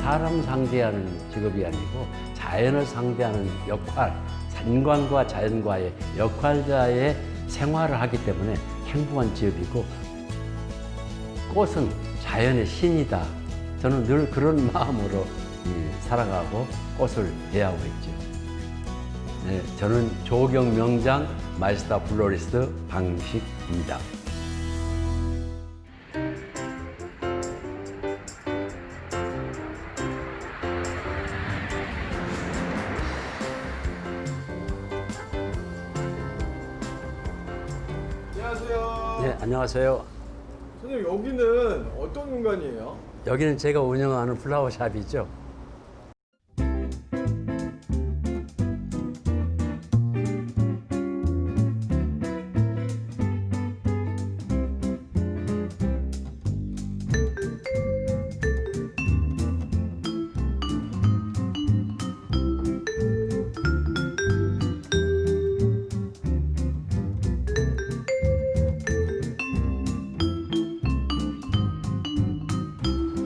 사람 상대하는 직업이 아니고 자연을 상대하는 역할, 인간과 자연과의 역할자의 생활을 하기 때문에 행복한 직업이고, 꽃은 자연의 신이다. 저는 늘 그런 마음으로 살아가고 꽃을 대하고 있죠. 네, 저는 조경 명장 마이스터 플로리스트 방식입니다. 안녕하세요. 네, 안녕하세요. 선생님, 여기는 어떤 공간이에요? 여기는 제가 운영하는 플라워샵이죠.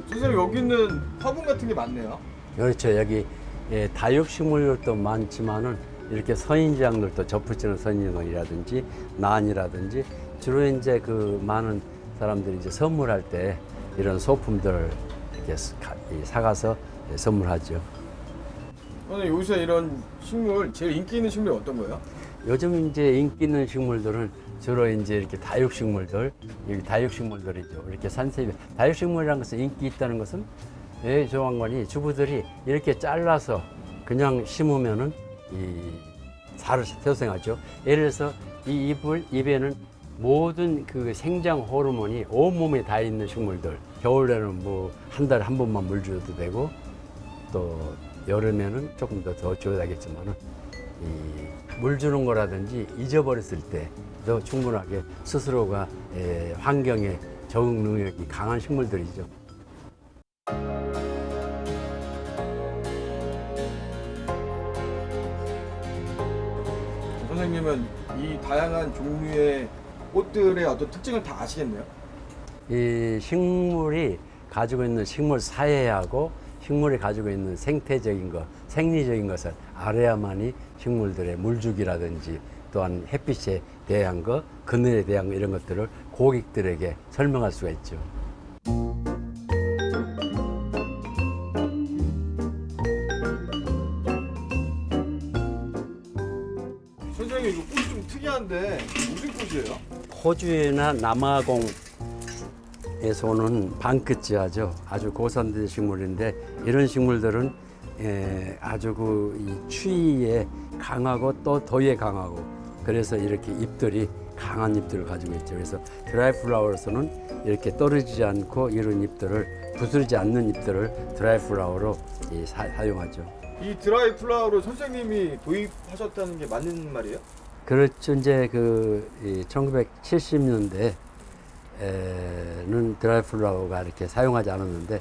선생님, 여기는 화분 같은 게 많네요. 그렇죠. 여기 다육식물들도 많지만은 이렇게 선인장들도 접붙이는 선인장이라든지 난이라든지 주로 이제 그 많은 사람들이 이제 선물할 때 이런 소품들을 이렇게 사가서 선물하죠. 선생님, 여기서 이런 식물, 제일 인기 있는 식물이 어떤 거예요? 요즘 이제 인기 있는 식물들은 주로 이제 이렇게 다육식물들, 여기 다육식물들이죠. 이렇게 산세비. 다육식물이라는 것은 인기 있다는 것은 조항관이 주부들이 이렇게 잘라서 그냥 심으면은 잘 태생하죠. 예를 들어서 이 잎에는 모든 그 생장 호르몬이 온몸에 다 있는 식물들. 겨울에는 뭐 한 달에 한 번만 물 줘도 되고, 또 여름에는 조금 더 줘야 되겠지만은 물 주는 거라든지 잊어버렸을 때도 충분하게 스스로가 환경에 적응 능력이 강한 식물들이죠. 선생님은 이 다양한 종류의 꽃들의 어떤 특징을 다 아시겠네요? 이 식물이 가지고 있는 식물 사회하고 식물이 가지고 있는 생태적인 것, 생리적인 것을 알아야만이 식물들의 물주기라든지 또한 햇빛에 대한 것, 그늘에 대한 것, 이런 것들을 고객들에게 설명할 수가 있죠. 선생님, 이거 꽃이 좀 특이한데 무슨 꽃이에요? 호주나 남아공에서 오는 방크지아죠. 아주 고산된 식물인데 이런 식물들은 아주 이 추위에 강하고 또 더위에 강하고, 그래서 이렇게 잎들이 강한 잎들을 가지고 있죠. 그래서 드라이 플라워로서는 이렇게 떨어지지 않고 이런 잎들을, 부스르지 않는 잎들을 드라이 플라워로 사용하죠. 이 드라이 플라워로 선생님이 도입하셨다는 게 맞는 말이에요? 그렇죠. 이제 1970년대에는 드라이 플라워가 이렇게 사용하지 않았는데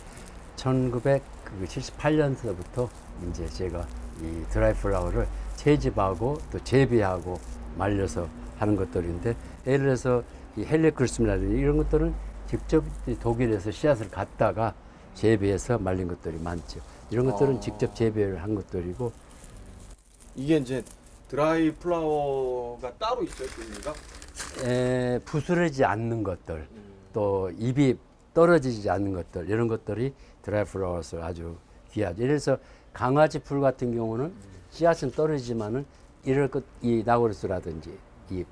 1978년서부터 이제 제가 이 드라이 플라워를 채집하고 또 재배하고 말려서 하는 것들인데, 예를 들어서 이 헬리크리스마라든지 이런 것들은 직접 독일에서 씨앗을 갖다가 재배해서 말린 것들이 많죠. 이런 것들은 직접 재배를 한 것들이고, 이게 이제 드라이 플라워가 따로 있어요, 종류가? 부스러지지 않는 것들, 또 잎이 떨어지지 않는 것들, 이런 것들이 드라이 플라워스 아주 귀하죠. 예를 들어서 강아지 풀 같은 경우는 씨앗은 떨어지지만은 이 나우루스라든지 이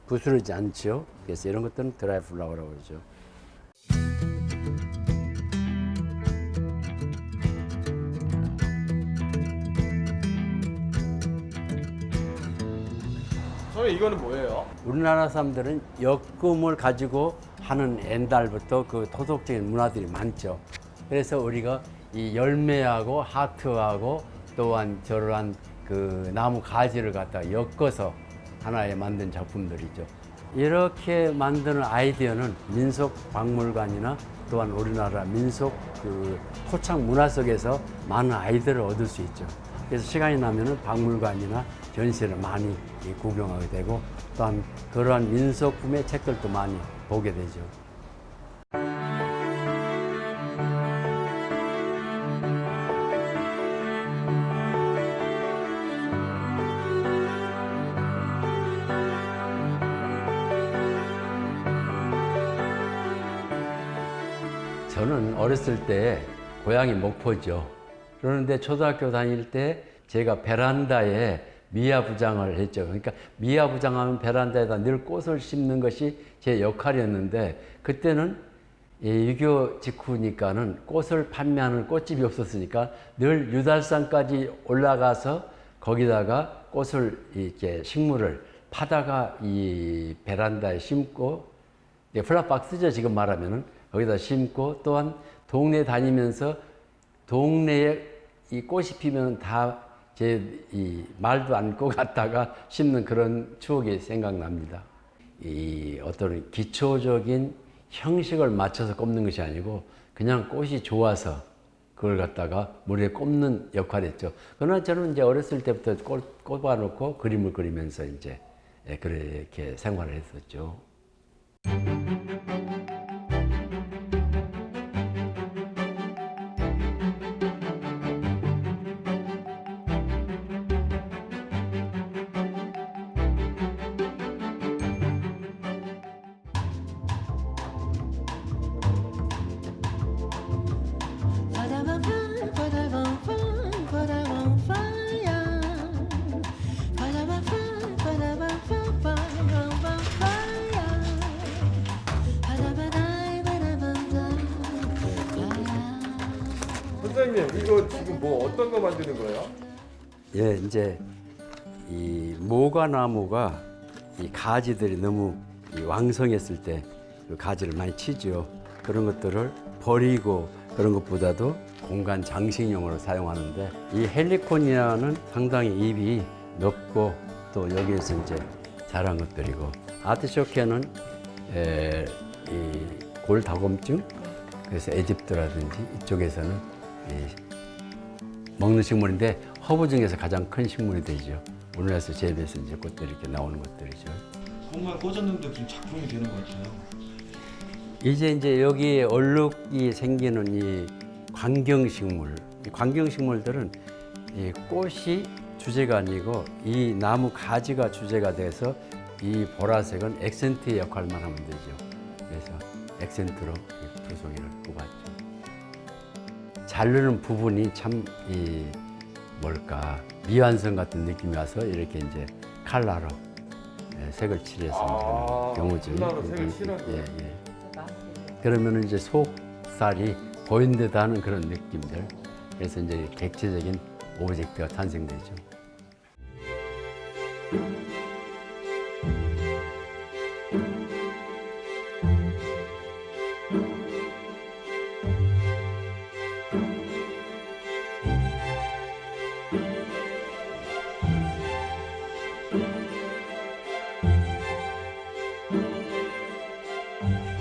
부스러지지 않죠. 그래서 이런 것들은 드라이 플라워라고 그러죠. 선생님, 이거는 뭐예요? 우리나라 사람들은 역금을 가지고 하는 옛날부터 그 토속적인 문화들이 많죠. 그래서 우리가 이 열매하고 하트하고 또한 저러한 그 나무 가지를 갖다가 엮어서 하나에 만든 작품들이죠. 이렇게 만드는 아이디어는 민속박물관이나 또한 우리나라 민속 그 토착 문화 속에서 많은 아이디어를 얻을 수 있죠. 그래서 시간이 나면은 박물관이나 전시를 많이 구경하게 되고, 또한 그러한 민속품의 책들도 많이 보게 되죠. 저는 어렸을 때 고향이 목포죠. 그런데 초등학교 다닐 때 제가 베란다에 미야부장을 했죠. 그러니까 미야부장하면 베란다에다 늘 꽃을 심는 것이 제 역할이었는데 그때는 6.25 직후니까는 꽃을 판매하는 꽃집이 없었으니까 늘 유달산까지 올라가서 거기다가 꽃을 이렇게 식물을 파다가 이 베란다에 심고 플라박스죠 지금 말하면은 거기다 심고 또한 동네 다니면서 동네에 이 꽃이 피면 다 제 이 말도 않고 갔다가 심는 그런 추억이 생각납니다. 이 어떤 기초적인 형식을 맞춰서 꼽는 것이 아니고 그냥 꽃이 좋아서 그걸 갖다가 물에 꼽는 역할이었죠. 그러나 저는 이제 어렸을 때부터 꽃 꼽아놓고 그림을 그리면서 이제 그렇게 생활을 했었죠. 선생님 이거 지금 뭐 어떤 거 만드는 거예요? 예, 이제 이 모과나무가 이 가지들이 너무 이 왕성했을 때 그 가지를 많이 치죠. 그런 것들을 버리고 그런 것보다도 공간 장식용으로 사용하는데 이 헬리콘이라는 상당히 잎이 넓고 또 여기에서 이제 자란 것들이고 아티쇼케는 이 골다공증 그래서 에집트라든지 이쪽에서는 먹는 식물인데 허브 중에서 가장 큰 식물이 되죠. 우리나라에서 재배해서 이제 꽃들이 이렇게 나오는 것들이죠. 정말 꽂았는데 무슨 작품이 되는 것 같아요. 이제 여기에 얼룩이 생기는 이 관경식물, 이 관경식물들은 이 꽃이 주제가 아니고 이 나무 가지가 주제가 돼서 이 보라색은 액센트의 역할만 하면 되죠. 그래서 액센트로 이 두 송이를 뽑았죠. 자르는 부분이 참 이 뭘까 미완성 같은 느낌이 와서 이렇게 이제 칼라로 색을 칠해서 경우죠. 칼라로 색을 칠하고. 예. 그러면은 이제 속살이 보인 듯 하는 그런 느낌들. 그래서 이제 객체적인 오브젝트가 탄생되죠.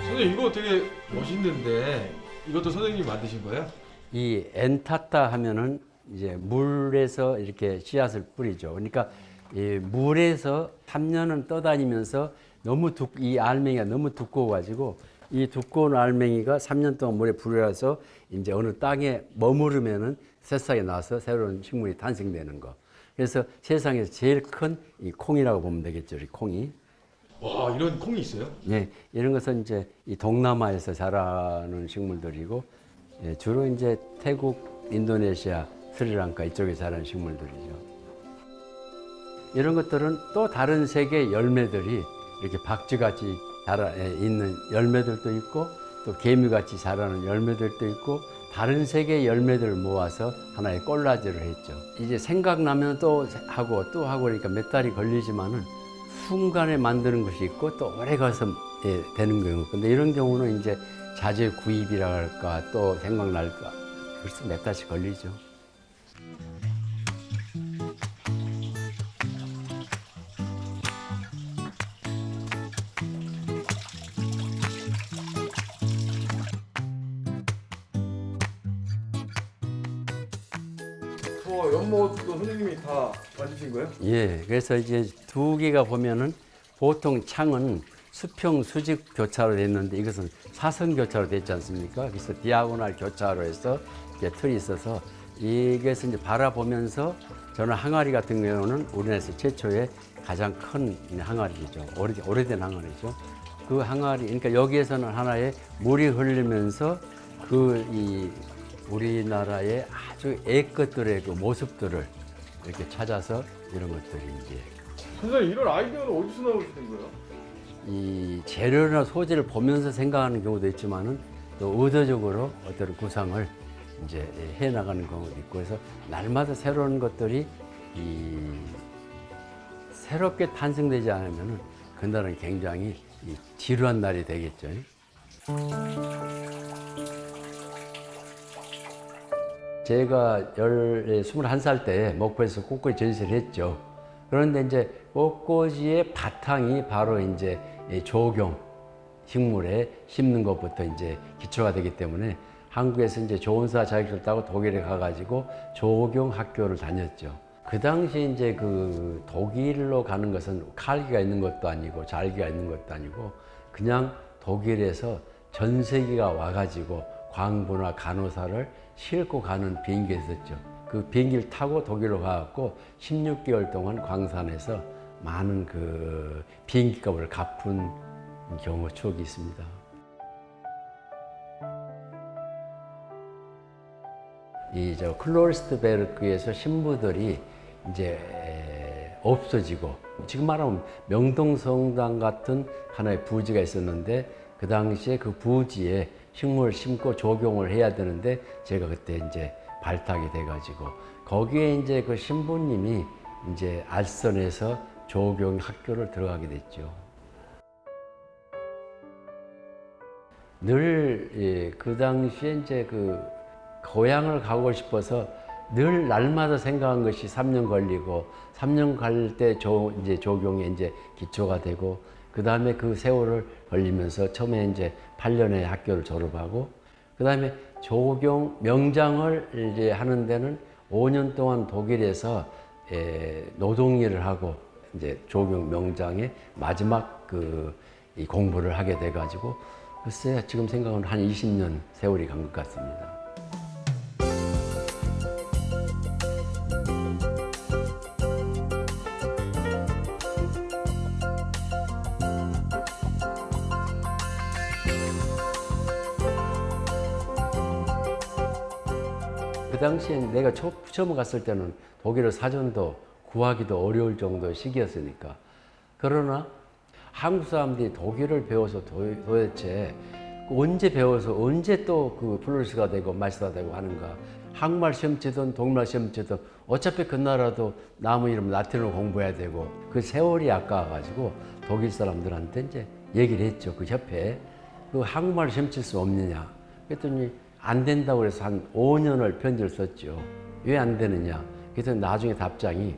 선생님 이거 되게 멋있는데 이것도 선생님이 만드신 거예요? 이 엔타타 하면은 이제 물에서 이렇게 씨앗을 뿌리죠. 그러니까 이 물에서 3년은 떠다니면서 이 알맹이가 너무 두꺼워가지고 이 두꺼운 알맹이가 3년 동안 물에 불어서 이제 어느 땅에 머무르면은 새싹이 나서 새로운 식물이 탄생되는 거. 그래서 세상에서 제일 큰 이 콩이라고 보면 되겠죠. 이 콩이. 와 이런 콩이 있어요? 예, 이런 것은 이제 이 동남아에서 자라는 식물들이고 주로 이제 태국, 인도네시아, 스리랑카 이쪽에 자라는 식물들이죠. 이런 것들은 또 다른 색의 열매들이 이렇게 박쥐같이 있는 열매들도 있고 또 개미같이 자라는 열매들도 있고 다른 색의 열매들을 모아서 하나의 콜라지를 했죠. 이제 생각나면 또 하고 그러니까 몇 달이 걸리지만은 순간에 만드는 것이 있고 또 오래 가서 되는 경우. 근데 이런 경우는 이제 자재 구입이라 할까 또 생각날까 그래서 몇 달씩 걸리죠. 연못도 선생님이 다 만드신 거예요? 예, 그래서 이제 두 개가 보면은 보통 창은 수평 수직 교차로 됐는데 이것은 사선 교차로 됐지 않습니까? 그래서 디아고날 교차로 해서 이렇게 틀이 있어서 이것을 이제 바라보면서 저는 항아리 같은 경우는 우리나라에서 최초의 가장 큰 항아리죠. 오래된 항아리죠. 그 항아리, 그러니까 여기에서는 하나의 물이 흐르면서 이 우리나라의 아주 애것들의 그 모습들을 이렇게 찾아서 이런 것들이 이제 선생님 이런 아이디어는 어디서 나오시는 거예요? 이 재료나 소재를 보면서 생각하는 경우도 있지만은 또 의도적으로 어떤 구상을 이제 해 나가는 경우도 있고 그래서 날마다 새로운 것들이 새롭게 탄생되지 않으면은 그날은 굉장히 지루한 날이 되겠죠. 제가 21살 때 목포에서 꽃꽂이 전시를 했죠. 그런데 이제 꽃꽂이의 바탕이 바로 이제 조경, 식물에 심는 것부터 이제 기초가 되기 때문에 한국에서 이제 조은사 자격증을 따고 독일에 가가지고 조경 학교를 다녔죠. 그 당시 이제 그 독일로 가는 것은 칼기가 있는 것도 아니고 잘기가 있는 것도 아니고 그냥 독일에서 전세기가 와가지고 광부나 간호사를 싣고 가는 비행기가 있었죠. 그 비행기를 타고 독일로 가갖고 16개월 동안 광산에서 많은 그 비행기 값을 갚은 경우 추억이 있습니다. 저 클로스트베르크에서 신부들이 이제 없어지고 지금 말하면 명동성당 같은 하나의 부지가 있었는데 그 당시에 그 부지에 식물을 심고 조경을 해야 되는데 제가 그때 이제 발탁이 돼가지고 거기에 이제 그 신부님이 이제 알선에서 조경 학교를 들어가게 됐죠. 늘 그 당시에 이제 그 고향을 가고 싶어서 늘 날마다 생각한 것이 3년 걸리고 3년 갈 때 이제 조경에 이제 기초가 되고 그 다음에 그 세월을 걸리면서 처음에 이제 8년에 학교를 졸업하고 그 다음에 조경 명장을 이제 하는 데는 5년 동안 독일에서 노동일을 하고 이제 조경 명장의 마지막 이 공부를 하게 돼 가지고 글쎄 지금 생각은 한 20년 세월이 간 것 같습니다. 그 당시에 내가 처음 갔을 때는 독일어 사전도 구하기도 어려울 정도의 시기였으니까. 그러나 한국 사람들이 독일을 배워서 도대체 언제 배워서 언제 또 그 플러스가 되고 마스터가 되고 하는가. 한국말 시험 치든 독일말 시험 치든 어차피 그 나라도 나무 이름 라틴어를 공부해야 되고 그 세월이 아까워가지고 독일 사람들한테 이제 얘기를 했죠. 그 협회에. 그 한국말 시험 칠 수 없느냐. 그랬더니 안 된다고 그래서 한 5년을 편지를 썼죠. 왜 안 되느냐. 그래서 나중에 답장이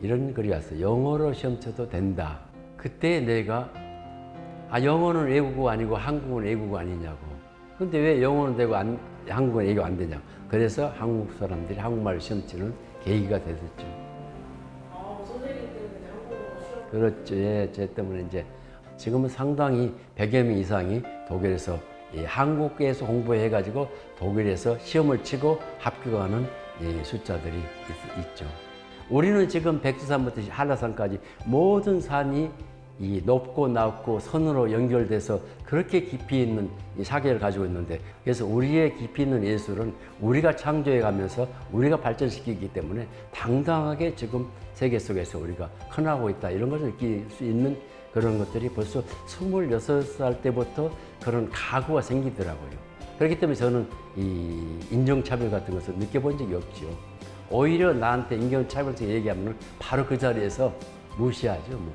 이런 글이 왔어요. 영어로 시험 쳐도 된다. 그때 내가 영어는 외국어 아니고 한국은 외국어 아니냐고. 근데 왜 영어는 되고 한국은 외국어 안 되냐. 그래서 한국 사람들이 한국말을 시험 치는 계기가 됐었죠. 선생님 때문에 한국어 시험. 그렇죠. 예, 제 때문에 이제 지금은 상당히 100여 명 이상이 독일에서 한국에서 공부해가지고 독일에서 시험을 치고 합격하는 숫자들이 있죠. 우리는 지금 백두산부터 한라산까지 모든 산이 이 높고 낮고 선으로 연결돼서 그렇게 깊이 있는 이 사계를 가지고 있는데 그래서 우리의 깊이 있는 예술은 우리가 창조해 가면서 우리가 발전시키기 때문에 당당하게 지금 세계 속에서 우리가 커나가고 있다 이런 것을 느낄 수 있는 그런 것들이 벌써 26살 때부터 그런 각오가 생기더라고요. 그렇기 때문에 저는 이 인종차별 같은 것을 느껴본 적이 없죠. 오히려 나한테 인종차별적 얘기하면 바로 그 자리에서 무시하죠. 뭐.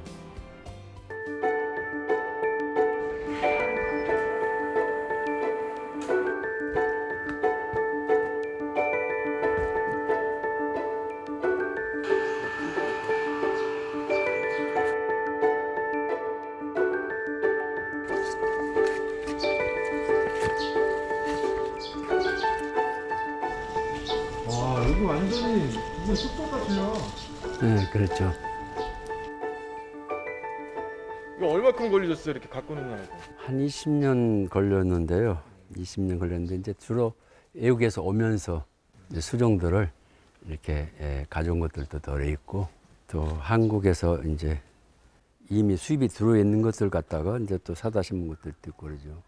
와 여기 완전히 무슨 숲속 같아요. 네, 그렇죠. 이거 얼마큼 걸리셨어요 이렇게 가꾸는 거라고? 한 20년 걸렸는데요. 20년 걸렸는데 이제 주로 외국에서 오면서 이제 수종들을 이렇게 가져온 것들도 덜어 있고 또 한국에서 이제 이미 수입이 들어 있는 것들 갖다가 이제 또 사다 심은 것들도 있고 그러죠.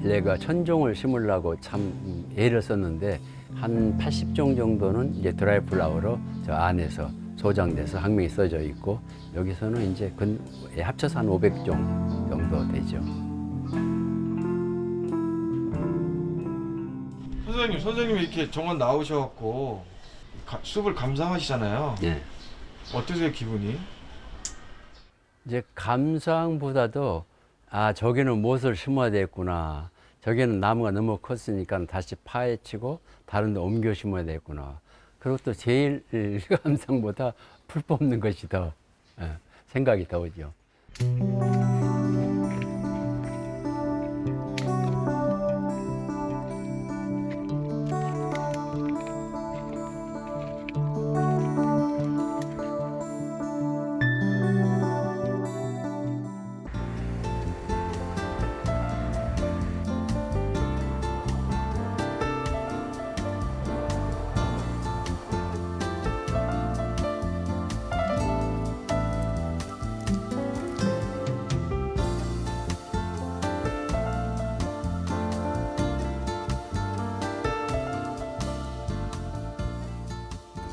내가 천종을 심으려고 참 애를 썼는데 한 80종 정도는 이제 드라이 플라워로 저 안에서 소장돼서 학명이 써져 있고 여기서는 이제 합쳐서 한 500종 정도 되죠. 선생님이 이렇게 정원 나오셔갖고 숲을 감상하시잖아요. 네. 어떠세요, 기분이? 이제 감상보다도 아 저기는 무엇을 심어야 되겠구나. 저기는 나무가 너무 컸으니까 다시 파헤치고 다른 데 옮겨 심어야 되겠구나. 그리고 또 제일 감상보다 풀 뽑는 것이 더 생각이 더 오죠.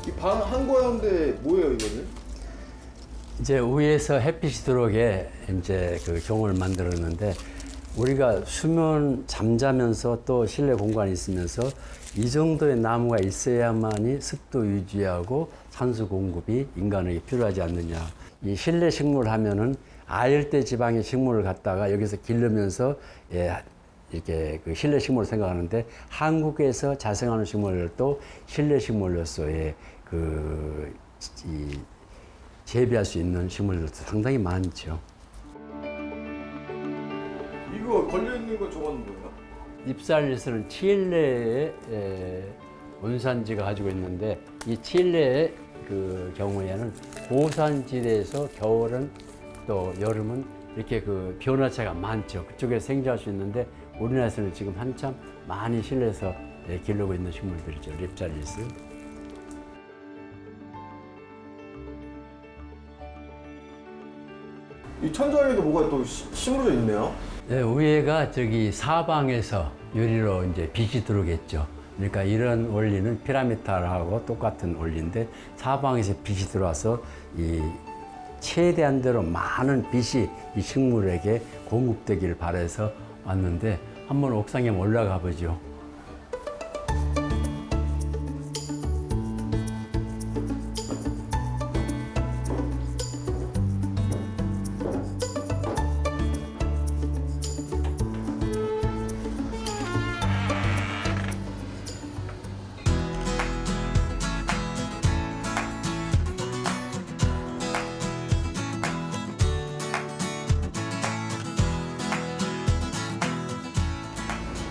이 방 한 거였는데 뭐예요 이거는? 이제 위에서 햇빛이 들어오게 이제 그 종을 만들었는데 우리가 수면 잠자면서 또 실내 공간이 있으면서 이 정도의 나무가 있어야만이 습도 유지하고 산소 공급이 인간에게 필요하지 않느냐. 이 실내 식물 하면은 아열대 지방의 식물을 갖다가 여기서 기르면서 이렇게 그 실내 식물을 생각하는데 한국에서 자생하는 식물도 실내 식물로서의 재배할 수 있는 식물들도 상당히 많죠. 이거 걸려 있는 거 저건 뭐예요? 잎살리스는 칠레의 원산지가 가지고 있는데 이 칠레의 그 경우에는 고산지대에서 겨울은 또 여름은 이렇게 그 변화차가 많죠. 그쪽에 생장할 수 있는데 우리나라에서는 지금 한참 많이 실내에서 기르고 있는 식물들이죠. 립살리스. 이 천장에도 뭐가 또 심어져 있네요. 네, 위에가 저기 사방에서 유리로 이제 빛이 들어오겠죠. 그러니까 이런 원리는 피라미드하고 똑같은 원리인데 사방에서 빛이 들어와서 이 최대한 대로 많은 빛이 이 식물에게 공급되기를 바라서 왔는데 한번 옥상에 올라가 보죠.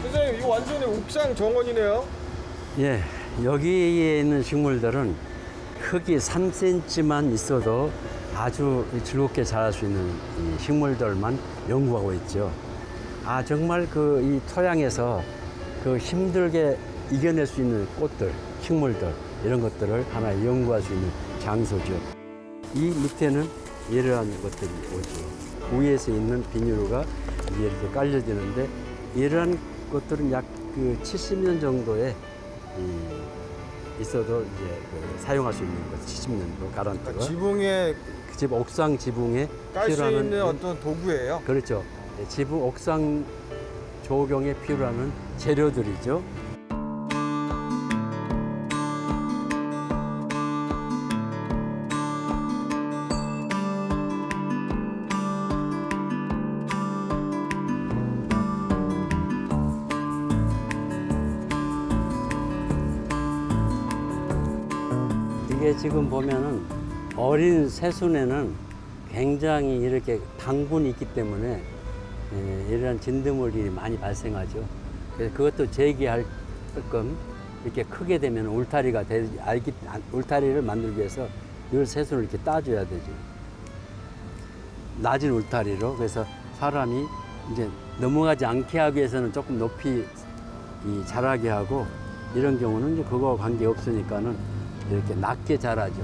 선생님 이거 완전히 옥상 정원이네요. 예, 여기에 있는 식물들은 흙이 3cm만 있어도 아주 즐겁게 자랄 수 있는 이 식물들만 연구하고 있죠. 아, 정말 그 이 토양에서 그 힘들게 이겨낼 수 있는 꽃들, 식물들, 이런 것들을 하나 연구할 수 있는 장소죠. 이 밑에는 이러한 것들이 오죠. 위에서 있는 비닐루가 이렇게 깔려지는데 이러한 것들은 약 그 70년 정도에 있어도 이제 그 사용할 수 있는 것, 70년도 가란트가. 지붕에 집 옥상 지붕에 깔 수 필요한 있는 어떤 도구예요. 그렇죠. 지붕 옥상 조경에 필요한 재료들이죠. 이게 지금 보면은 어린 새순에는 굉장히 이렇게 당분이 있기 때문에 이런 진드물이 많이 발생하죠. 그래서 그것도 재기할 건 이렇게 크게 되면 울타리가 울타리를 만들기 위해서 늘 새순을 이렇게 따줘야 되죠. 낮은 울타리로. 그래서 사람이 이제 넘어가지 않게 하기 위해서는 조금 높이 자라게 하고 이런 경우는 이제 그거와 관계 없으니까는 이렇게 낮게 자라죠.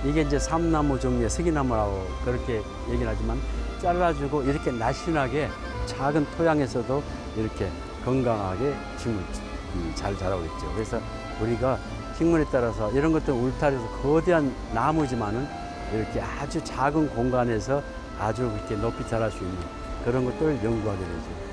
이게 이제 삼나무 종류의 스기나무라고 그렇게 얘기를 하지만 잘라주고 이렇게 날씬하게 작은 토양에서도 이렇게 건강하게 식물이 잘 자라고 있죠. 그래서 우리가 식물에 따라서 이런 것들 울타리에서 거대한 나무지만은 이렇게 아주 작은 공간에서 아주 이렇게 높이 자랄 수 있는 그런 것들을 연구하게 되죠.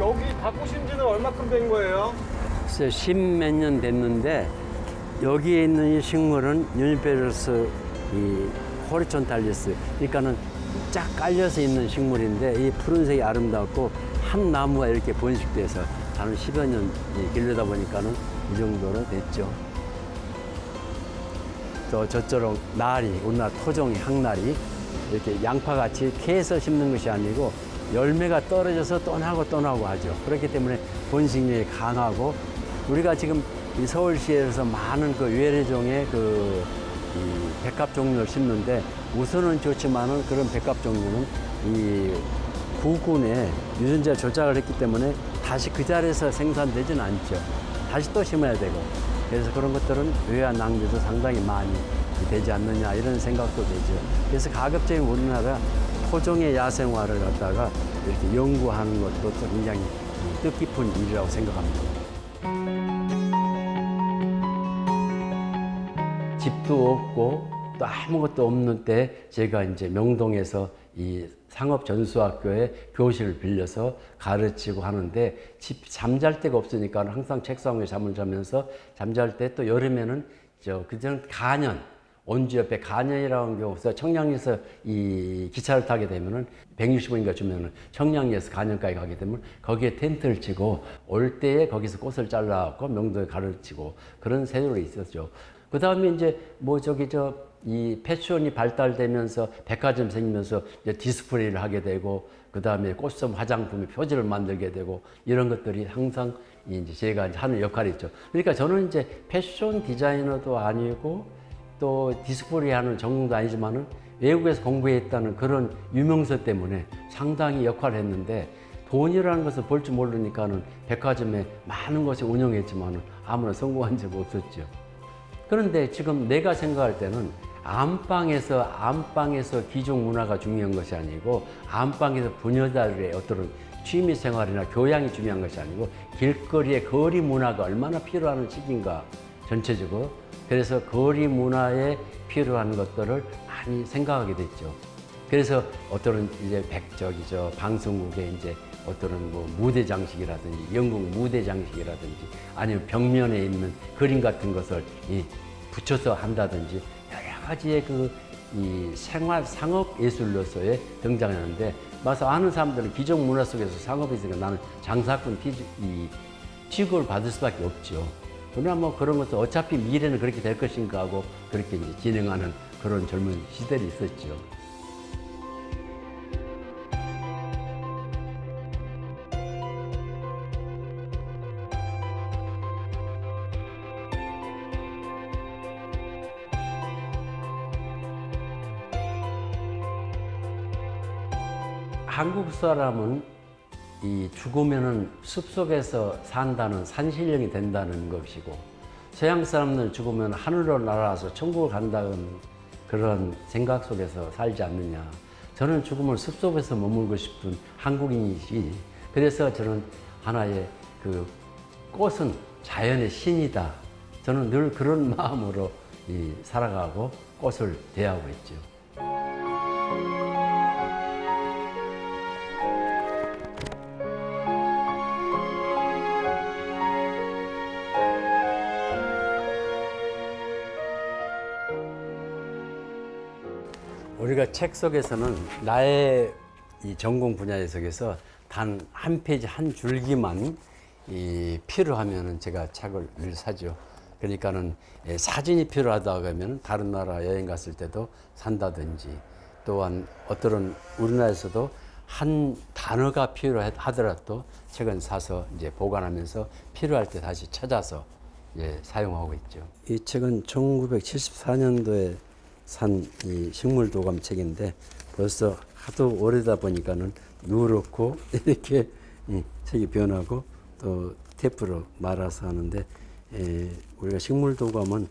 여기 바꾸신 지는 얼마큼 된 거예요? 글쎄 10몇 년 됐는데 여기에 있는 이 식물은 유니페러스 이 호리촌탈리스 그러니까는 쫙 깔려서 있는 식물인데 이 푸른색이 아름답고 한 나무가 이렇게 번식돼서 한 10여 년 길러다 보니까는 이 정도로 됐죠. 또 저처럼 나리, 우리나라 토종 향나리 이렇게 양파같이 캐서 심는 것이 아니고 열매가 떨어져서 또 나고 또 나고 하죠. 그렇기 때문에 번식력이 강하고 우리가 지금 이 서울시에서 많은 그 외래종의 이 백합 종류를 심는데 우선은 좋지만은 그런 백합 종류는 이 구군에 유전자 조작을 했기 때문에 다시 그 자리에서 생산되지는 않죠. 다시 또 심어야 되고 그래서 그런 것들은 외화 낭비도 상당히 많이 되지 않느냐 이런 생각도 되죠. 그래서 가급적이면 우리나라 토종의 야생화를 갖다가 이렇게 연구하는 것도 또 굉장히 뜻깊은 일이라고 생각합니다. 집도 없고 또 아무것도 없는 때 제가 이제 명동에서 이 상업전수학교에 교실을 빌려서 가르치고 하는데 잠잘 데가 없으니까 항상 책상 위에 잠을 자면서 잠잘 때 또 여름에는 그전 간현 원주 옆에 간현이라는 경우서 청량리에서 이 기차를 타게 되면은 160원인가 주면은 청량리에서 간현까지 가게 되면 거기에 텐트를 치고 올 때에 거기서 꽃을 잘라갖고 명동에 가르치고 그런 세월이 있었죠. 그 다음에 이제 이 패션이 발달되면서 백화점 생기면서 이제 디스플레이를 하게 되고 그 다음에 꽃섬 화장품의 표지를 만들게 되고 이런 것들이 항상 이제 제가 하는 역할이 있죠. 그러니까 저는 이제 패션 디자이너도 아니고 또 디스플레이 하는 전공도 아니지만은 외국에서 공부했다는 그런 유명세 때문에 상당히 역할을 했는데 돈이라는 것을 볼 줄 모르니까는 백화점에 많은 것을 운영했지만은 아무나 성공한 적 없었죠. 그런데 지금 내가 생각할 때는 안방에서 기종 문화가 중요한 것이 아니고 안방에서 부녀자들의 어떤 취미 생활이나 교양이 중요한 것이 아니고 길거리의 거리 문화가 얼마나 필요한 시기인가 전체적으로 그래서 거리 문화에 필요한 것들을 많이 생각하게 됐죠. 그래서 어떤 이제 방송국에 이제 어떤 뭐 무대 장식이라든지 영국 무대 장식이라든지 아니면 벽면에 있는 그림 같은 것을 붙여서 한다든지 여러 가지의 이 생활 상업 예술로서의 등장하는데 마서 아는 사람들은 기존 문화 속에서 상업이 있으니까 나는 장사꾼 취급을 받을 수밖에 없죠. 그러나 뭐 그런 것은 어차피 미래는 그렇게 될 것인가 하고 그렇게 이제 진행하는 그런 젊은 시대를 있었죠. 한국 사람은 죽으면은 숲속에서 산다는 산신령이 된다는 것이고 서양 사람들은 죽으면 하늘로 날아서 천국을 간다는 그런 생각 속에서 살지 않느냐. 저는 죽으면 숲속에서 머물고 싶은 한국인이지. 그래서 저는 하나의 꽃은 자연의 신이다. 저는 늘 그런 마음으로 살아가고 꽃을 대하고 있죠. 우리가 책 속에서는 나의 이 전공 분야에 속에서 단 한 페이지 한 줄기만 필요하면은 제가 책을 늘 사죠. 그러니까는 사진이 필요하다고 하면 다른 나라 여행 갔을 때도 산다든지 또한 어떤 우리나라에서도 한 단어가 필요하더라도 책은 사서 이제 보관하면서 필요할 때 다시 찾아서 사용하고 있죠. 이 책은 1974년도에 산 이 식물도감 책인데 벌써 하도 오래다 보니까는 누렇고 이렇게 색이 변하고 또 테프로 말아서 하는데 우리가 식물 도감은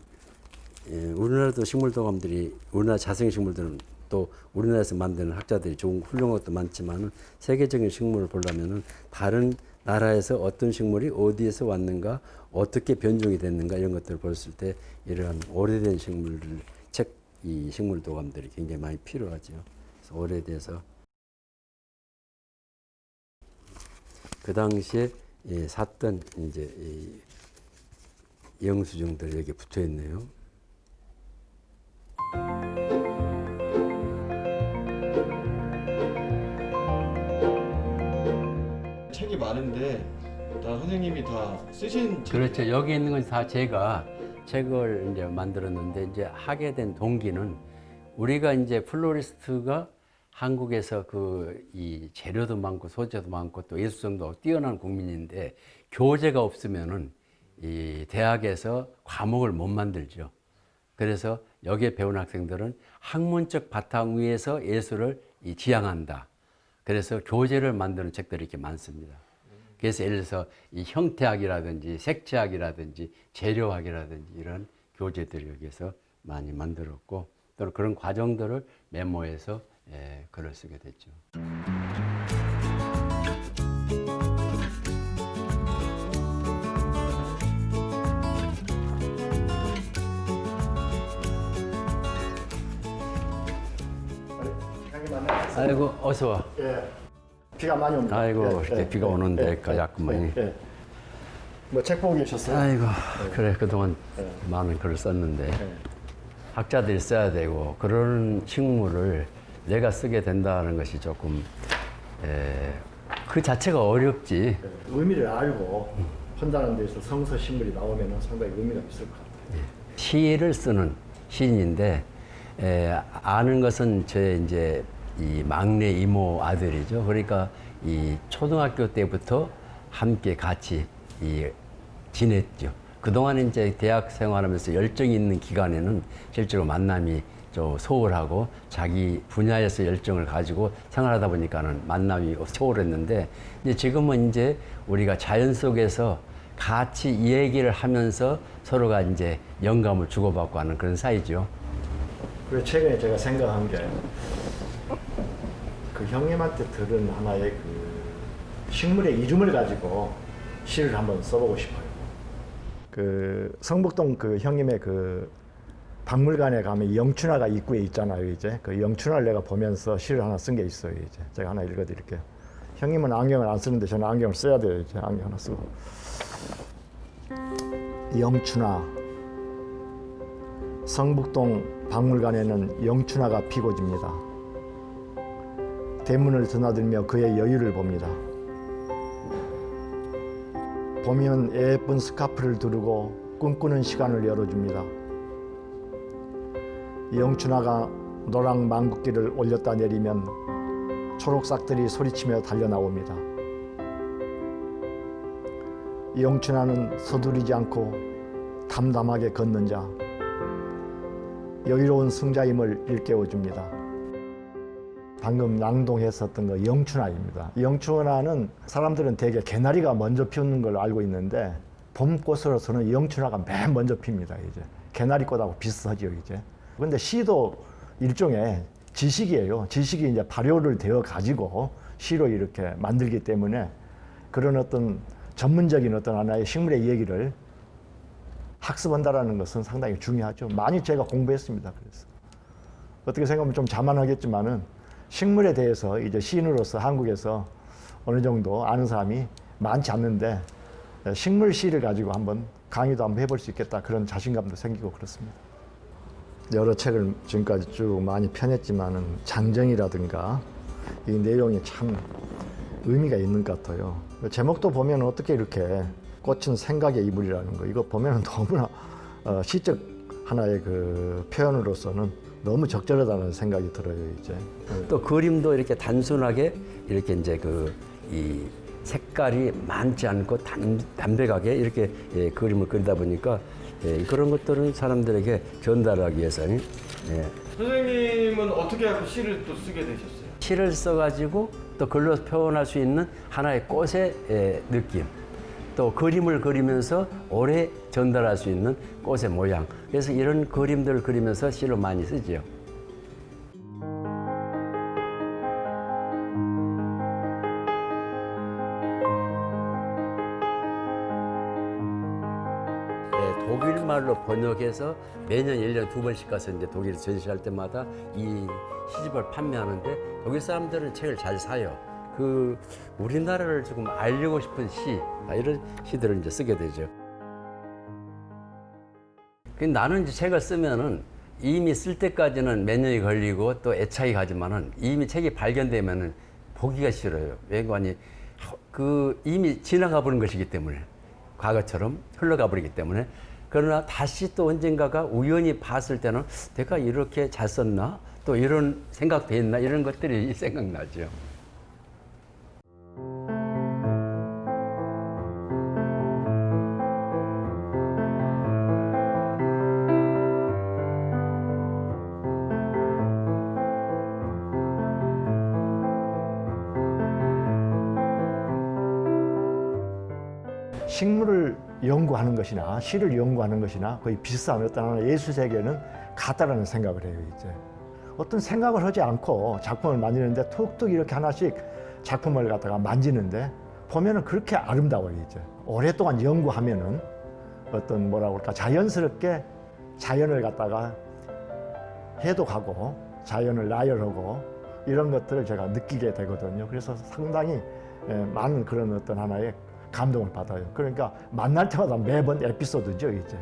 우리나라도 식물 도감들이 우리나라 자생 식물들은 또 우리나라에서 만드는 학자들이 좋은 훌륭한 것도 많지만은 세계적인 식물을 보려면은 다른 나라에서 어떤 식물이 어디에서 왔는가 어떻게 변종이 됐는가 이런 것들을 봤을 때 이러한 오래된 식물들 이 식물 도감들이 굉장히 많이 필요하죠. 그래서 오래돼서 그 당시에 샀던 이제 이 영수증들이 여기 붙어 있네요. 책이 많은데 다 선생님이 다 쓰신 책. 그렇죠. 여기 있는 건 다 제가 책을 이제 만들었는데 이제 하게 된 동기는 우리가 이제 플로리스트가 한국에서 이 재료도 많고 소재도 많고 또 예술성도 뛰어난 국민인데 교재가 없으면은 이 대학에서 과목을 못 만들죠. 그래서 여기에 배운 학생들은 학문적 바탕 위에서 예술을 지향한다. 그래서 교재를 만드는 책들이 이렇게 많습니다. 그래서 예를 들어서 이 형태학이라든지 색채학이라든지 재료학이라든지 이런 교재들을 여기서 많이 만들었고 또 그런 과정들을 메모해서 글을 쓰게 됐죠. 아이고 어서 와. 예, 비가 많이 옵니다. 아이고 예, 이렇게 예, 비가 예, 오는데 예, 자꾸만. 예, 예. 뭐 책 보고 계셨어요? 아이고 그래 그동안 많은 글을 썼는데 예. 학자들이 써야 되고 그런 식물을 내가 쓰게 된다는 것이 조금 그 자체가 어렵지. 의미를 알고 판단하는 데 있어서 성서신물이 나오면 상당히 의미가 있을 것 같아요. 시를 쓰는 시인인데 아는 것은 제 이제 이 막내 이모 아들이죠. 그러니까 이 초등학교 때부터 함께 같이 지냈죠. 그동안 이제 대학 생활하면서 열정이 있는 기간에는 실제로 만남이 좀 소홀하고 자기 분야에서 열정을 가지고 생활하다 보니까는 만남이 소홀했는데 이제 지금은 이제 우리가 자연 속에서 같이 이 얘기를 하면서 서로가 이제 영감을 주고받고 하는 그런 사이죠. 그리고 최근에 제가 생각한 게 그 형님한테 들은 하나의 그 식물의 이름을 가지고 시를 한번 써보고 싶어요. 그 성북동 그 형님의 그 박물관에 가면 영춘화가 입구에 있잖아요. 이제 그 영춘화를 내가 보면서 시를 하나 쓴 게 있어요. 이제 제가 하나 읽어드릴게요. 형님은 안경을 안 쓰는데 저는 안경을 써야 돼요. 이제 안경 하나 쓰고. 영춘화. 성북동 박물관에는 영춘화가 피고 집니다. 대문을 드나들며 그의 여유를 봅니다. 보면 예쁜 스카프를 두르고 꿈꾸는 시간을 열어줍니다. 영춘화가 노랑 망국기를 올렸다 내리면 초록싹들이 소리치며 달려나옵니다. 영춘화는 서두르지 않고 담담하게 걷는 자, 여유로운 승자임을 일깨워줍니다. 방금 낭독했었던 거 영춘화입니다. 영춘화는 사람들은 대개 개나리가 먼저 피우는 걸 알고 있는데 봄꽃으로서는 영춘화가 맨 먼저 핍니다. 이제 개나리꽃하고 비슷하죠. 이제 근데 시도 일종의 지식이에요. 지식이 이제 발효를 되어 가지고 시로 이렇게 만들기 때문에 그런 어떤 전문적인 어떤 하나의 식물의 얘기를 학습한다라는 것은 상당히 중요하죠. 많이 제가 공부했습니다. 그래서 어떻게 생각하면 좀 자만하겠지만은 식물에 대해서 이제 시인으로서 한국에서 어느 정도 아는 사람이 많지 않는데 식물 시를 가지고 한번 강의도 한번 해볼 수 있겠다 그런 자신감도 생기고 그렇습니다. 여러 책을 지금까지 쭉 많이 펴냈지만은 장정이라든가 이 내용이 참 의미가 있는 것 같아요. 제목도 보면 어떻게 이렇게 꽃은 생각의 이불이라는 거 이거 보면 너무나 시적 하나의 그 표현으로서는 너무 적절하다는 생각이 들어요. 이제 또 그림도 이렇게 단순하게 이렇게 이제 이 색깔이 많지 않고 담백하게 이렇게 그림을 그리다 보니까 그런 것들은 사람들에게 전달하기 위해서 예. 선생님은 어떻게 하고 시를 또 쓰게 되셨어요? 시를 써가지고 또 글로 표현할 수 있는 하나의 꽃의 느낌, 또 그림을 그리면서 오래 전달할 수 있는 꽃의 모양. 그래서 이런 그림들을 그리면서 시를 많이 쓰지요. 독일 말로 번역해서 매년 1년에 2번씩 가서 이제 독일에 전시할 때마다 이 시집을 판매하는데 독일 사람들은 책을 잘 사요. 그 우리나라를 조금 알리고 싶은 시, 이런 시들을 이제 쓰게 되죠. 나는 이제 책을 쓰면은 이미 쓸 때까지는 몇 년이 걸리고 또 애착이 가지만은 이미 책이 발견되면은 보기가 싫어요. 왜냐하니 그 이미 지나가 버린 것이기 때문에, 과거처럼 흘러가 버리기 때문에. 그러나 다시 또 언젠가가 우연히 봤을 때는 내가 이렇게 잘 썼나? 또 이런 생각도 했나? 이런 것들이 생각나죠. 식물을 연구하는 것이나 시를 연구하는 것이나 거의 비슷한 어떤 하나의 예술 세계는 같다라는 생각을 해요. 이제 어떤 생각을 하지 않고 작품을 만지는데 툭툭 이렇게 하나씩 작품을 갖다가 만지는데 보면은 그렇게 아름다워요. 이제 오랫동안 연구하면은 어떤 뭐라고 할까, 자연스럽게 자연을 갖다가 해독하고 자연을 나열하고 이런 것들을 제가 느끼게 되거든요. 그래서 상당히 많은 그런 어떤 하나의 감동을 받아요. 그러니까 만날 때마다 매번 에피소드죠, 이제.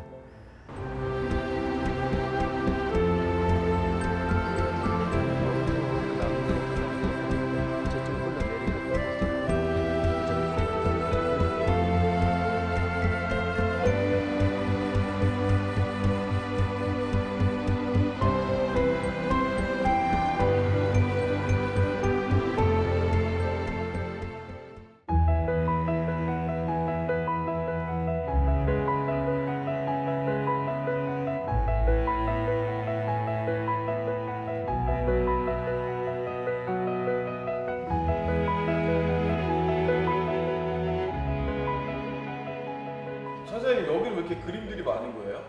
선생님 여기는 왜 이렇게 그림들이 많은 거예요?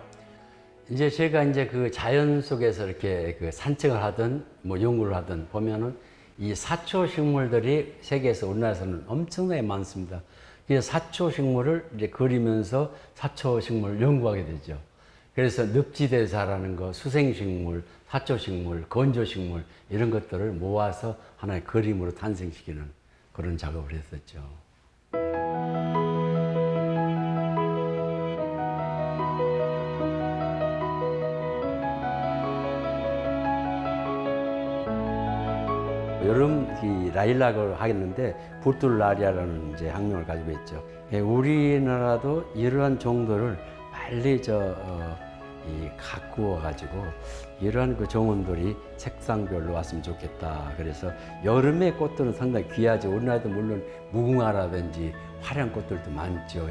이제 제가 이제 그 자연 속에서 이렇게 그 산책을 하든 뭐 연구를 하든 보면은 이 사초 식물들이 세계에서 우리나라에서는 엄청나게 많습니다. 그래서 사초 식물을 이제 그리면서 사초 식물을 연구하게 되죠. 그래서 늪지대에 자라는 거, 수생식물, 사초식물, 건조식물 이런 것들을 모아서 하나의 그림으로 탄생시키는 그런 작업을 했었죠. 여름 이 라일락을 하겠는데 부툴라리아라는 이제 학명을 가지고 있죠. 우리나라도 이러한 정도를 빨리 가꾸어 가지고 이러한 그 정원들이 색상별로 왔으면 좋겠다. 그래서 여름의 꽃들은 상당히 귀하죠. 우리나라도 물론 무궁화라든지 화려한 꽃들도 많죠.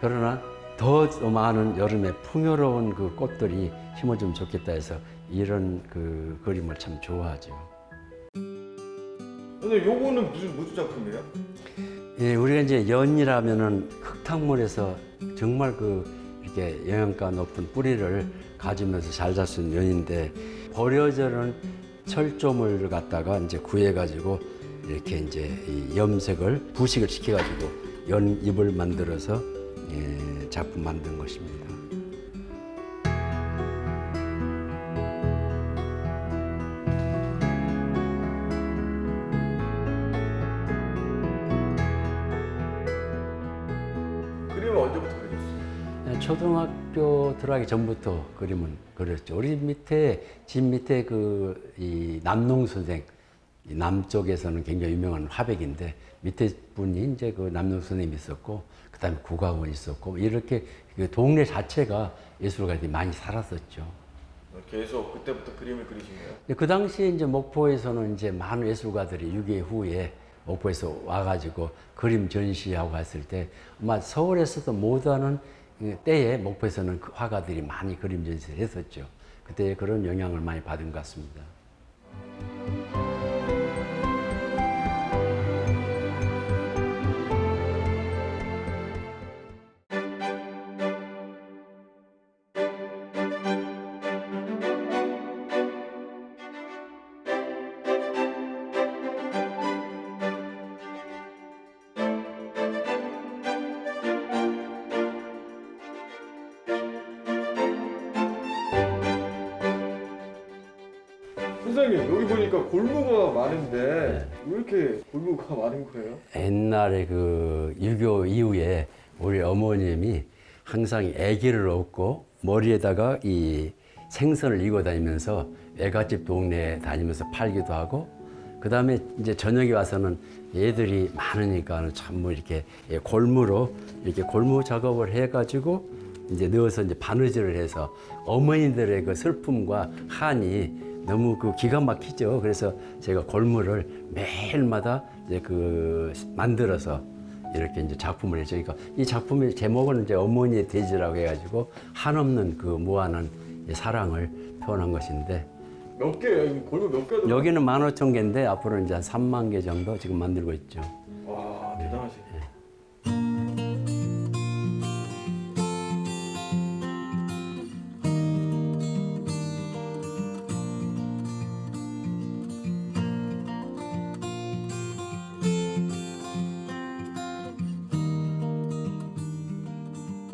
그러나 더 많은 여름에 풍요로운 그 꽃들이 심어주면 좋겠다 해서 이런 그 그림을 참 좋아하죠. 오늘 요거는 무슨 작품이에요? 예, 우리가 이제 연이라면은 흙탕물에서 정말 이렇게 영양가 높은 뿌리를 가지면서 잘 잘 수 있는 연인데, 버려져는 철조물을 갖다가 이제 구해가지고 이렇게 이제 이 염색을 부식을 시켜가지고 연 잎을 만들어서 작품 만든 것입니다. 그림을 언제부터 그리셨어요? 초등학교 들어가기 전부터 그림은 그렸죠. 우리 밑에, 집 밑에 이 남농 선생, 이 남쪽에서는 굉장히 유명한 화백인데, 밑에 분이 이제 그 남농 선생님이 있었고, 그 다음에 국악원 있었고, 이렇게 그 동네 자체가 예술가들이 많이 살았었죠. 계속 그때부터 그림을 그리신 거예요? 그 당시에 이제 목포에서는 이제 많은 예술가들이 6.25 후에 목포에서 와가지고 그림 전시하고 갔을 때 아마 서울에서도 못하는 때에 목포에서는 그 화가들이 많이 그림 전시를 했었죠. 그때 그런 영향을 많이 받은 것 같습니다. 선생님 여기 보니까 골무가 많은데 왜 이렇게 골무가 많은 거예요? 옛날에 그 유교 이후에 우리 어머님이 항상 아기를 업고 머리에다가 이 생선을 이고 다니면서 애갓집 동네에 다니면서 팔기도 하고, 그 다음에 이제 저녁에 와서는 애들이 많으니까 참 뭐 이렇게 골무로 이렇게 골무 작업을 해가지고 이제 넣어서 이제 바느질을 해서 어머니들의 그 슬픔과 한이 너무 그 기가 막히죠. 그래서 제가 골무를 매일마다 이제 그 만들어서 이렇게 이제 작품을 했죠. 그러니까 이 작품의 제목은 이제 어머니의 돼지라고 해가지고 한없는 그 무한한 사랑을 표현한 것인데, 몇 개예요? 골무 몇 개? 여기는 15,000개인데 앞으로 이제 한 3만 개 정도 지금 만들고 있죠. 와 대단하시네.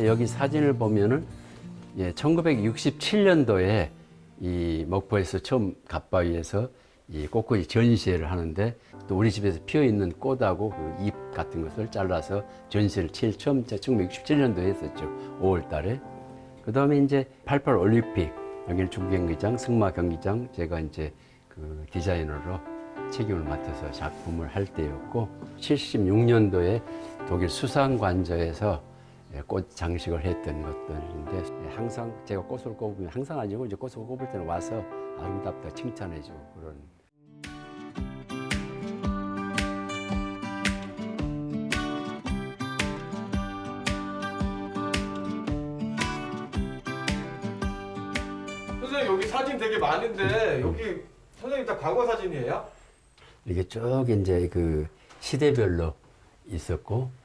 여기 사진을 보면은 1967년도에 이 목포에서 처음 갓바위에서 이 꽃꽂이 전시회를 하는데, 또 우리 집에서 피어 있는 꽃하고 그 잎 같은 것을 잘라서 전시를 제일 처음 1967년도에 했었죠. 5월 달에. 그 다음에 이제 88 올림픽, 여기는 중부 경기장, 승마 경기장, 제가 이제 그 디자이너로 책임을 맡아서 작품을 할 때였고, 76년도에 독일 수상관저에서 꽃 장식을 했던 것들인데, 항상 제가 꽃을 꼽으면, 항상 아니고 이제 꽃을 꼽을 때는 와서 아름답다 칭찬해주고 그런. 선생님 여기 사진 되게 많은데 여기 선생님 다 과거 사진이에요? 이게 쭉 이제 그 시대별로 있었고,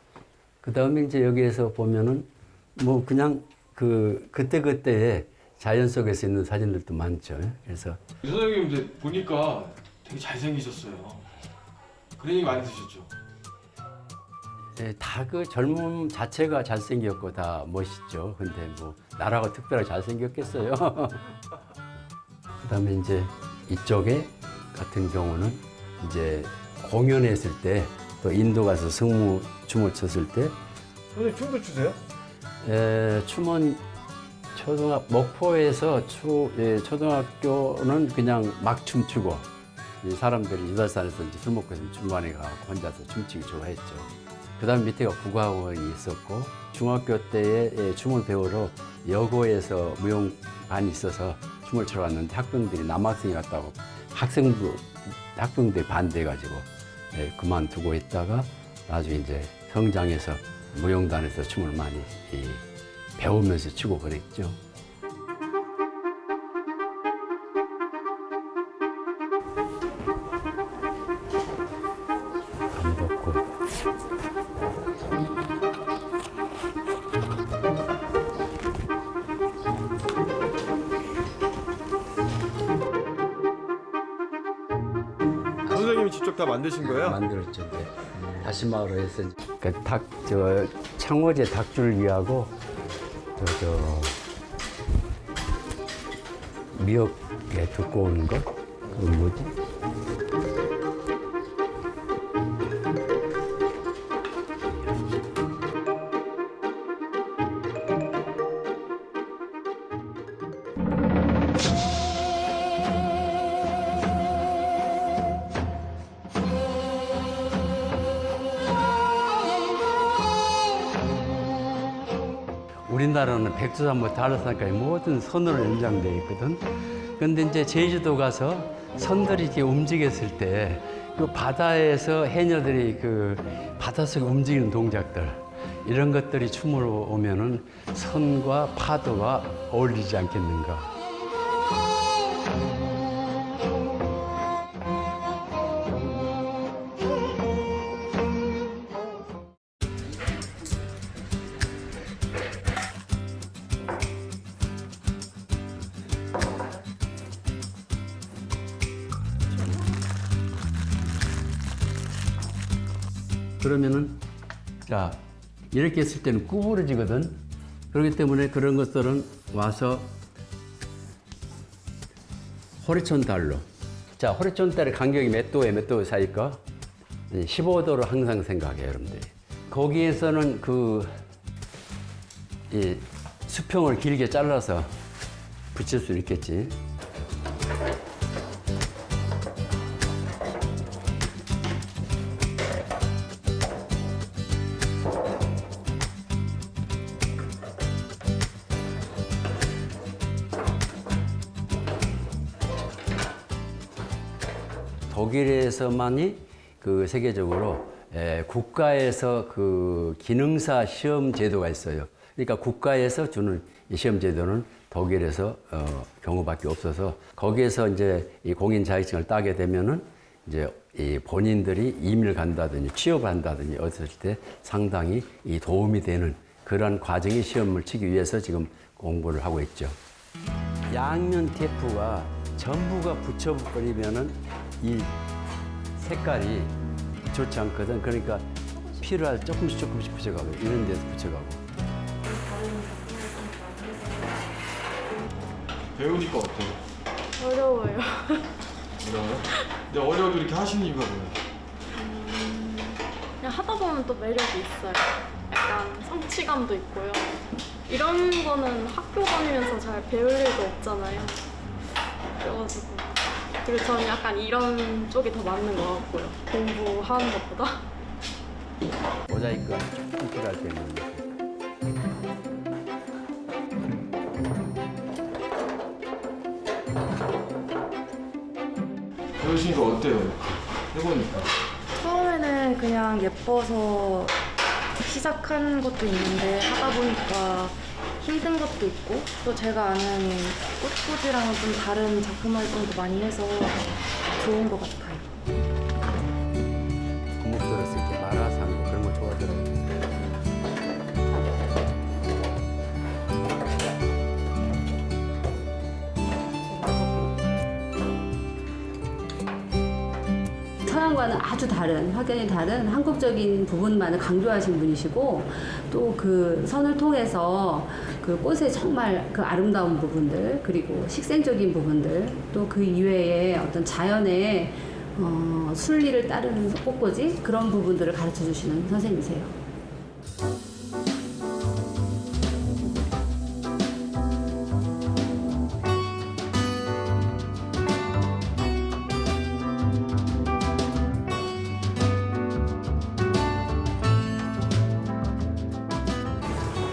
그 다음에 이제 여기에서 보면은 뭐 그냥 그때그때의 자연 속에서 있는 사진들도 많죠. 그래서 선생님 이제 보니까 되게 잘생기셨어요. 그런 얘기 많이 드셨죠? 다 그 젊음 자체가 잘생겼고 다 멋있죠. 근데 뭐 나라가 특별하게 잘생겼겠어요. 그 다음에 이제 이쪽에 같은 경우는 이제 공연했을 때, 또 인도 가서 승무 춤을 췄을 때, 선생님 춤도 추세요? 춤은 목포에서 초등학교는 그냥 막 춤추고, 이 사람들이 유달산에서 이제 술 먹고 있으면 중간에 가서 혼자서 춤추기 좋아했죠. 그 다음 밑에가 국악원이 있었고, 중학교 때에 춤을 배우러 여고에서 무용반이 있어서 춤을 추러 갔는데 학생들이 남학생이 갔다고 학생들이 반대해가지고 그만두고 있다가 나중에 이제 성장해서 무용단에서 춤을 많이 배우면서 추고 그랬죠. 안 덥고. 선생님이 직접 다 만드신 거예요? 만들었죠. 이제. 다시마로 해서 그 창호제 닭줄기하고 미역에 두꺼운 거, 그건 뭐지? 우리나라는 백두산부터 한라산까지 모든 선으로 연장되어 있거든. 근데 이제 제주도 가서 선들이 이렇게 움직였을 때 그 바다에서 해녀들이 그 바닷속에 움직이는 동작들, 이런 것들이 춤으로 오면은 선과 파도가 어울리지 않겠는가. 그러면은 자 이렇게 했을 때는 구부러지거든. 그렇기 때문에 그런 것들은 와서 호리촌달로. 자 호리촌달의 간격이 몇 도에 몇 도 사이일까? 15도로 항상 생각해요, 여러분들이. 거기에서는 이 수평을 길게 잘라서 붙일 수 있겠지. 독일에서만이 그 세계적으로 국가에서 그 기능사 시험 제도가 있어요. 그러니까 국가에서 주는 이 시험 제도는 독일에서 경우밖에 없어서 거기에서 이제 이 공인 자격증을 따게 되면은 이제 이 본인들이 이민을 간다든지 취업을 한다든지 어떨 때 상당히 이 도움이 되는 그런 과정의 시험을 치기 위해서 지금 공부를 하고 있죠. 양면 테이프가 전부가 붙여버리면은 이 색깔이 좋지 않거든. 그러니까 필요할 조금씩 붙여가고 이런 데서 붙여가고. 배우니까 어때요? 어려워요. 어려워요? 근데 어려워도 이렇게 하시는 이유가 뭐예요? 그냥 하다 보면 또 매력이 있어요. 약간 성취감도 있고요. 이런 거는 학교 다니면서 잘 배울 일도 없잖아요. 그래가지고 그리고 저는 약간 이런 쪽이 더 맞는 것 같고요. 공부하는 것보다. 모자이크가 조금 필요할 때는. 배우시니까 어때요? 해보니까. 처음에는 그냥 예뻐서 시작한 것도 있는데 하다 보니까 힘든 것도 있고 또 제가 아는 꽃꽂이랑은 좀 다른 작품 활동도 많이 해서 좋은 것 같아요. 구멍 들었을 때 말아서 하는 거 그런 거 좋아하더라고요. 서양과는 아주 다른, 확연히 다른 한국적인 부분만을 강조하신 분이시고 또 그 선을 통해서 그 꽃의 정말 그 아름다운 부분들 그리고 식생적인 부분들 또 그 이외에 어떤 자연의 순리를 따르는 꽃꽂이 그런 부분들을 가르쳐 주시는 선생님이세요.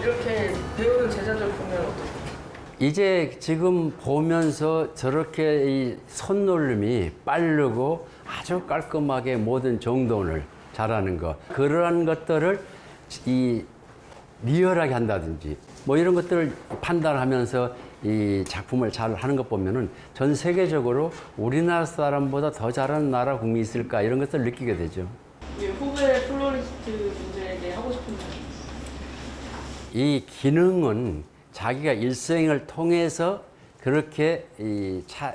이렇게 배우는 제자들 보면 어떠세요? 이제 지금 보면서 저렇게 이 손놀림이 빠르고 아주 깔끔하게 모든 정돈을 잘하는 것 그러한 것들을 이 리얼하게 한다든지 뭐 이런 것들을 판단하면서 이 작품을 잘 하는 것 보면은 전 세계적으로 우리나라 사람보다 더 잘하는 나라 국민이 있을까 이런 것들을 느끼게 되죠. 후배 플로리스트 분들에게 하고 싶은 말. 이 기능은 자기가 일생을 통해서 그렇게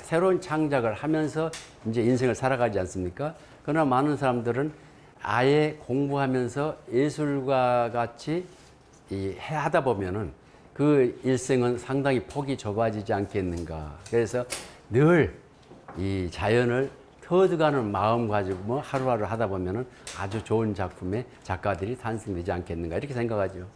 새로운 창작을 하면서 이제 인생을 살아가지 않습니까? 그러나 많은 사람들은 아예 공부하면서 예술과 같이 하다 보면은 그 일생은 상당히 폭이 좁아지지 않겠는가. 그래서 늘 이 자연을 터득하는 마음 가지고 뭐 하루하루 하다 보면은 아주 좋은 작품의 작가들이 탄생되지 않겠는가 이렇게 생각하죠.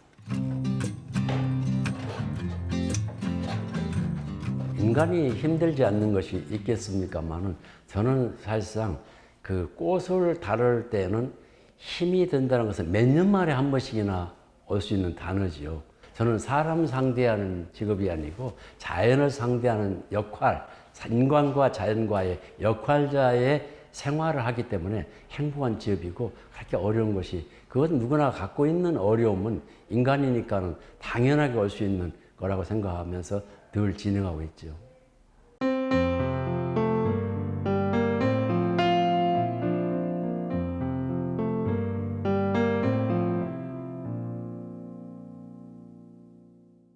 인간이 힘들지 않는 것이 있겠습니까만은 저는 사실상 그 꽃을 다룰 때는 힘이 든다는 것은 몇 년 만에 한 번씩이나 올 수 있는 단어지요. 저는 사람 상대하는 직업이 아니고 자연을 상대하는 역할, 인간과 자연과의 역할자의 생활을 하기 때문에 행복한 직업이고 그렇게 어려운 것이 그것은 누구나 갖고 있는 어려움은 인간이니까는 당연하게 올 수 있는 거라고 생각하면서 늘 진행하고 있죠.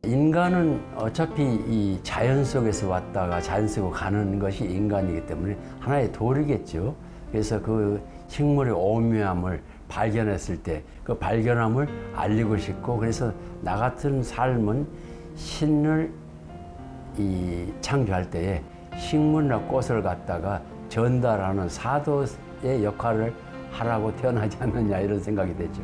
인간은 어차피 이 자연 속에서 왔다가 자연 속으로 가는 것이 인간이기 때문에 하나의 도리겠죠. 그래서 그 식물의 오묘함을 발견했을 때 그 발견함을 알리고 싶고, 그래서 나 같은 삶은 신을 창조할 때에 식물이나 꽃을 갖다가 전달하는 사도의 역할을 하라고 태어나지 않느냐, 이런 생각이 되죠.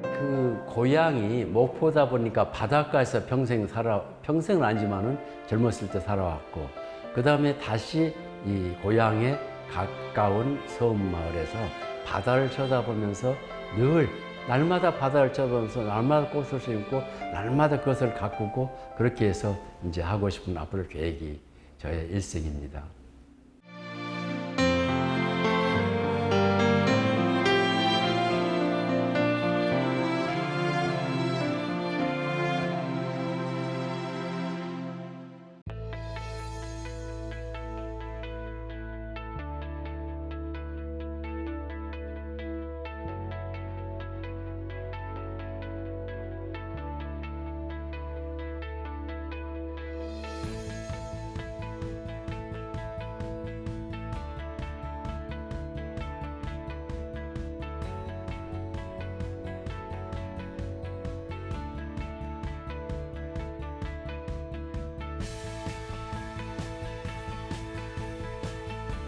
그 고향이 목포다 보니까 바닷가에서 평생은 아니지만은 젊었을 때 살아왔고, 그 다음에 다시 이 고향에 가까운 섬마을에서 바다를 쳐다보면서 늘 날마다 바다를 쳐다보면서 날마다 꽃을 심고 날마다 그것을 가꾸고, 그렇게 해서 이제 하고 싶은 앞으로 계획이 저의 일생입니다.